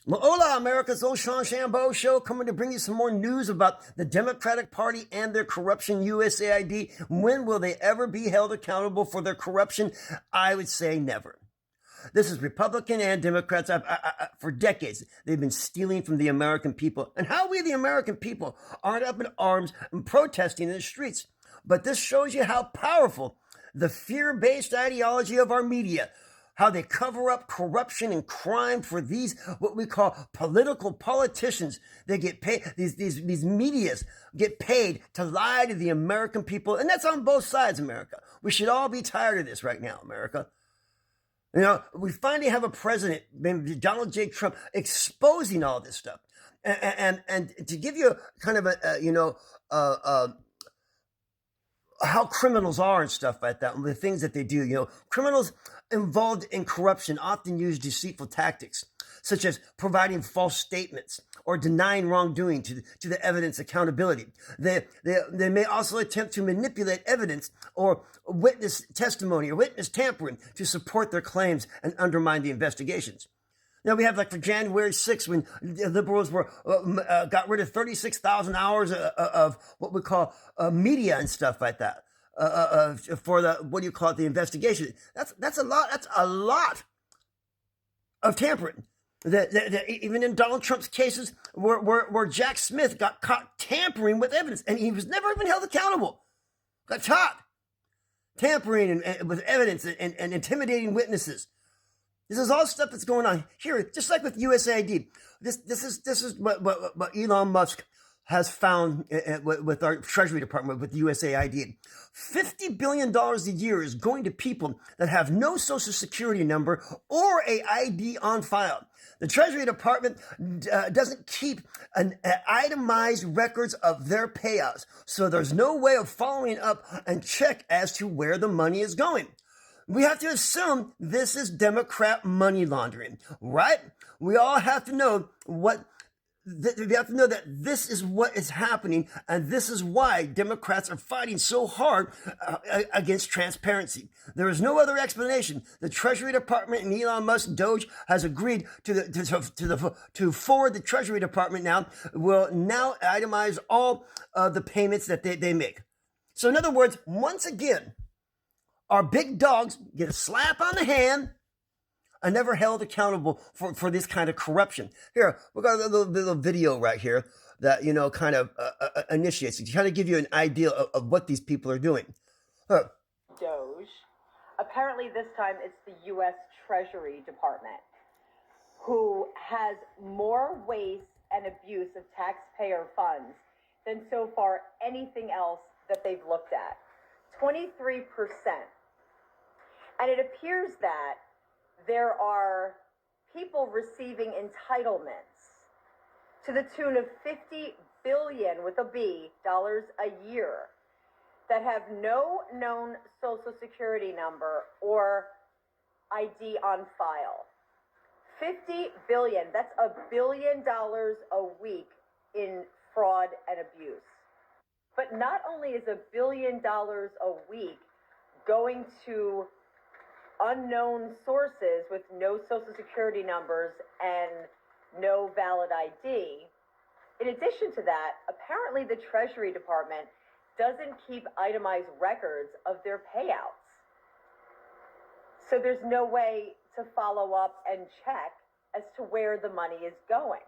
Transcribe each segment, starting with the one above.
Well, hola, America's old Sean Shambo show, coming to bring you some more news about the Democratic Party and their corruption. USAID, when will they ever be held accountable for their corruption? I would say never. This is Republican and Democrats. For decades, they've been stealing from the American people. And how we, the American people, aren't up in arms and protesting in the streets. But this shows you how powerful the fear-based ideology of our media, how they cover up corruption and crime for these, what we call politicians. They get paid, these medias get paid to lie to the American people. And that's on both sides, America. We should all be tired of this right now, America. You know, we finally have a president, Donald J. Trump, exposing all this stuff. And to give you kind of how criminals are and stuff like that, and the things that they do. Criminals involved in corruption often use deceitful tactics, such as providing false statements or denying wrongdoing to the evidence accountability. They may also attempt to manipulate evidence or witness testimony or witness tampering to support their claims and undermine the investigations. Now, we have, like, for January 6th, when the liberals got rid of 36,000 hours of what we call media and stuff like that for the investigation. That's a lot. That's a lot of tampering. Even in Donald Trump's cases, where Jack Smith got caught tampering with evidence, and he was never even held accountable. Got caught tampering with evidence and intimidating witnesses. This is all stuff that's going on here, just like with USAID. This is what Elon Musk has found with our Treasury Department, with USAID. $50 billion a year is going to people that have no Social Security number or a ID on file. The Treasury Department doesn't keep an itemized records of their payouts, so there's no way of following up and check as to where the money is going. We have to assume this is Democrat money laundering, right? We all have to know we have to know that this is what is happening, and this is why Democrats are fighting so hard against transparency. There is no other explanation. The Treasury Department and Elon Musk Doge has agreed to forward the Treasury Department will now itemize all the payments that they make. So in other words, once again, our big dogs get a slap on the hand and never held accountable for this kind of corruption. Here, we got a little video right here that, kind of initiates it, to kind of give you an idea of what these people are doing. Doge. Apparently this time it's the U.S. Treasury Department, who has more waste and abuse of taxpayer funds than so far anything else that they've looked at. 23%. And it appears that there are people receiving entitlements to the tune of $50 billion with a B dollars a year that have no known Social Security number or ID on file. $50 billion, that's $1 billion a week in fraud and abuse. But not only is $1 billion a week going to unknown sources with no Social Security numbers and no valid ID, in addition to that, apparently the Treasury Department doesn't keep itemized records of their payouts. So there's no way to follow up and check as to where the money is going.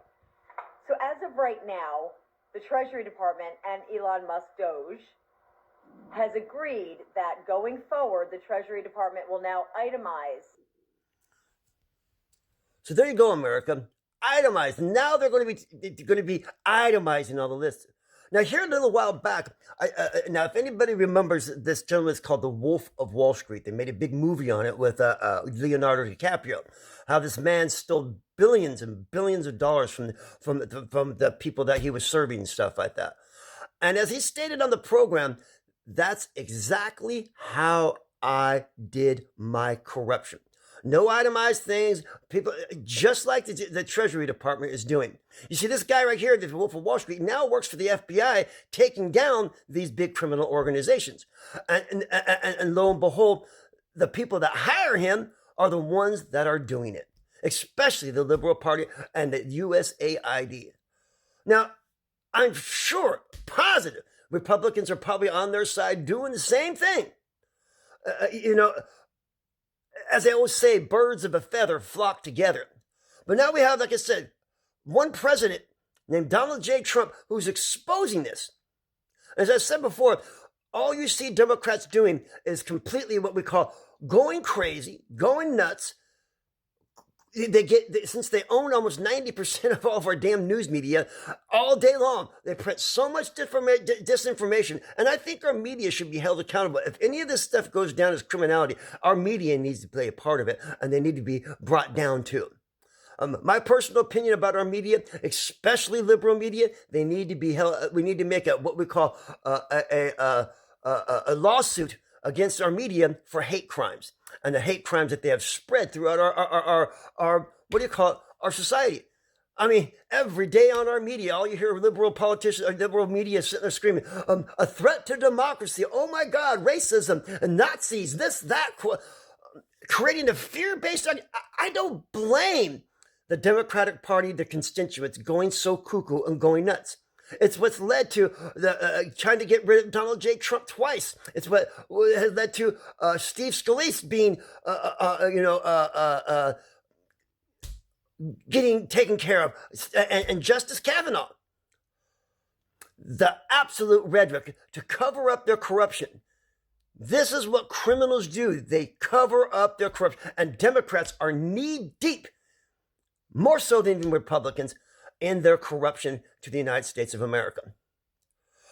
So as of right now, the Treasury Department and Elon Musk Doge has agreed that going forward, the Treasury Department will now itemize. So there you go, America. Itemize. Now they're going to be itemizing all the lists. Now, here a little while back, now if anybody remembers, this gentleman is called The Wolf of Wall Street. They made a big movie on it with Leonardo DiCaprio. How this man stole billions and billions of dollars from the people that he was serving and stuff like that. And as he stated on the program, that's exactly how I did my corruption. No itemized things, people, just like the Treasury Department is doing. You see, this guy right here, the Wolf of Wall Street, now works for the FBI, taking down these big criminal organizations. And lo and behold, the people that hire him are the ones that are doing it. especially the Liberal Party and the USAID. Now, I'm sure, positive, Republicans are probably on their side doing the same thing. As they always say, birds of a feather flock together. But now we have, like I said, one president named Donald J. Trump who's exposing this. As I said before, all you see Democrats doing is completely what we call going crazy, going nuts. Since they own almost 90% of all of our damn news media all day long, they print so much disinformation. And I think our media should be held accountable. If any of this stuff goes down as criminality, our media needs to play a part of it, and they need to be brought down too. My personal opinion about our media, especially liberal media, they need to be held. We need to make what we call a lawsuit against our media for hate crimes and the hate crimes that they have spread throughout our our society. I mean, every day on our media, all you hear liberal politicians or liberal media sitting there screaming, a threat to democracy. Oh my God, racism and Nazis, this, that, creating a fear-based. I don't blame the Democratic Party, the constituents, going so cuckoo and going nuts. It's what's led to the trying to get rid of Donald J. Trump twice. It's what has led to Steve Scalise being, getting taken care of, and Justice Kavanaugh. The absolute rhetoric to cover up their corruption. This is what criminals do. They cover up their corruption. And Democrats are knee-deep, more so than even Republicans, in their corruption to the United States of America.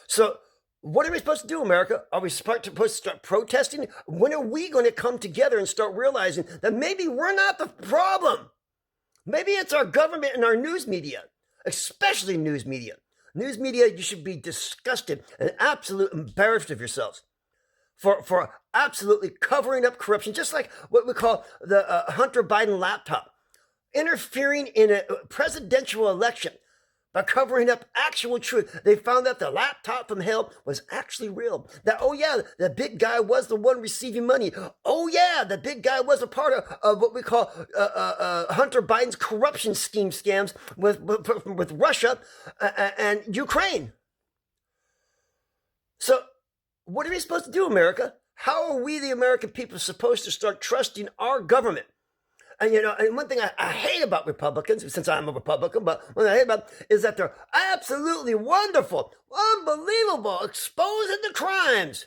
So what are we supposed to do, America? Are we supposed to start protesting? When are we going to come together and start realizing that maybe we're not the problem? Maybe it's our government and our news media, especially news media. News media, you should be disgusted and absolutely embarrassed of yourselves for absolutely covering up corruption, just like what we call the Hunter Biden laptop. Interfering in a presidential election by covering up actual truth. They found out the laptop from hell was actually real. That, oh yeah, the big guy was the one receiving money. Oh yeah, the big guy was a part of what we call Hunter Biden's corruption scams with Russia and Ukraine. So what are we supposed to do, America? How are we, the American people, supposed to start trusting our government? And and one thing I hate about Republicans, since I'm a Republican, but what I hate about is that they're absolutely wonderful, unbelievable, exposing the crimes,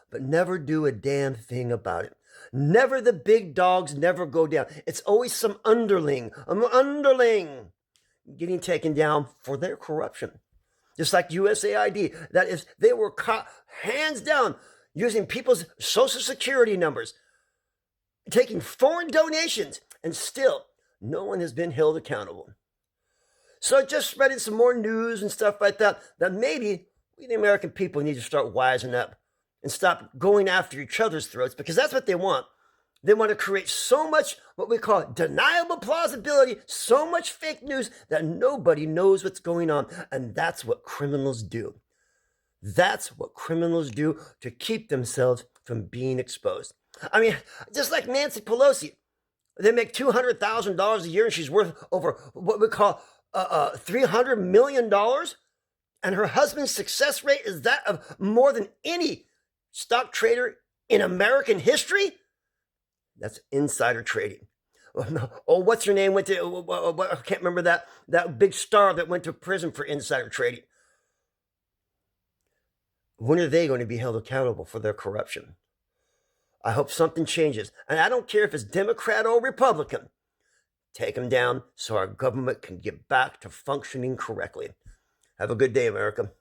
but never do a damn thing about it. Never the big dogs never go down. It's always some underling getting taken down for their corruption. Just like USAID, that is, they were caught hands down using people's social security numbers, taking foreign donations, and still no one has been held accountable. So just spreading some more news and stuff like that maybe we, the American people, need to start wising up and stop going after each other's throats, because that's what they want. They want to create so much what we call deniable plausibility, so much fake news that nobody knows what's going on. And that's what criminals do. That's what criminals do to keep themselves from being exposed. I mean, just like Nancy Pelosi, they make $200,000 a year and she's worth over what we call $300 million. And her husband's success rate is that of more than any stock trader in American history. That's insider trading. Oh, what's her name? I can't remember that big star that went to prison for insider trading. When are they going to be held accountable for their corruption? I hope something changes. And I don't care if it's Democrat or Republican. Take them down so our government can get back to functioning correctly. Have a good day, America.